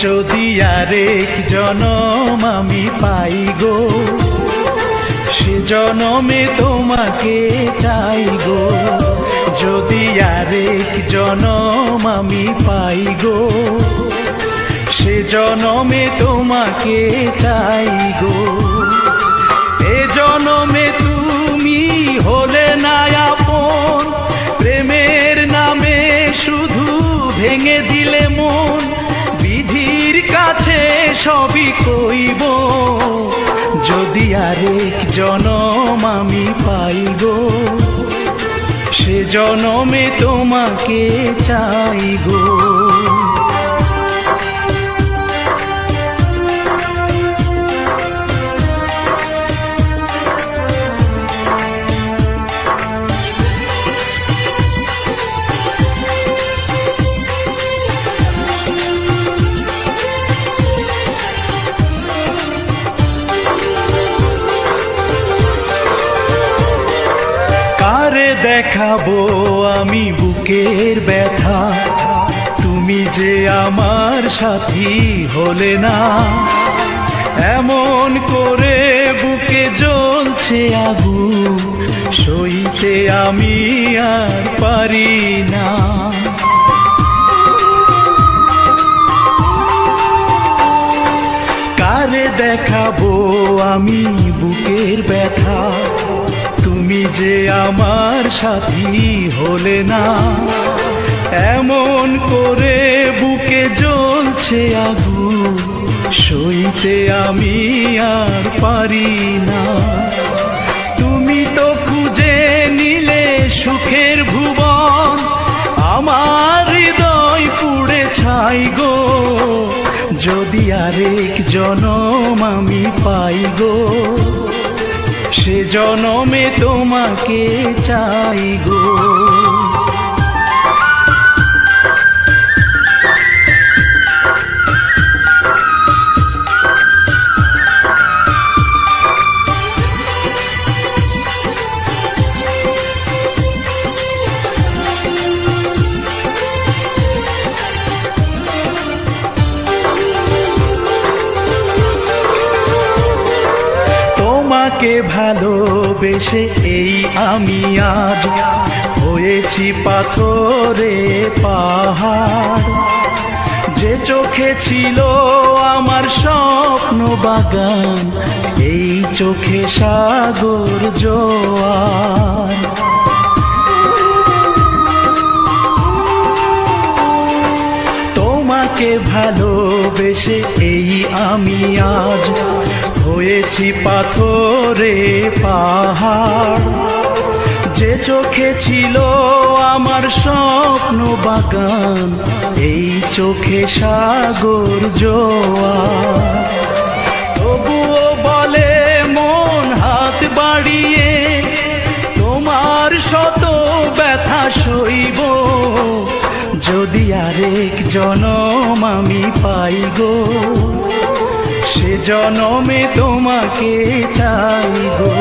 যদি আরেক জনম আমি পাই গো, সে জনমে তোমাকে চাই গো। যদি আরেক জনম আমি পাই গো, সে জনমে তোমাকে চাই গো। এ জনমে তুমি হলে না আপন, প্রেমের নামে শুধু ভেঙে দিলে মন। বিধির কাছে সবই কইব, যদি আরেক জনম আমি পাই গো, সে জনমে তোমাকে চাই গো। কারে দেখাবো আমি বুকের ব্যথা, তুমি যে আমার সাথী হলে না। এমন করে বুকে জ্বলছে আগুন, সইতে আমি আর পারি না। কারে দেখাবো আমি বুকের ব্যথা, তুমি যে আমার সাথী হলে না। এমন করে বুকে জ্বলছে আগুন, সইতে আমি আর পারি না। তুমি তো খুঁজে নিলে সুখের ভুবন, আমার হৃদয় পুড়ে ছাই গো। যদি আরেক জনম আমি পাই গো, সে জনমে তোমাকে চাই গো। তোমাকে ভালোবেসে এই আমি আজ হয়েছি পাথরে পাহাড়। যে চোখে ছিল আমার স্বপ্ন বাগান, এই চোখে সাগর জোয়ার। তোমাকে ভালোবেসে এই আমি আজ হয়েছি পাথরে পাহাড়। যে চোখে ছিল আমার স্বপ্ন বাগান, এই চোখে সাগর জোয়ার। তবুও বলে মন হাত বাড়িয়ে, তোমার শত ব্যথা সইব। যদি আরেক জনম আমি পাই গো, সে জনমে তোমাকে চাই গো।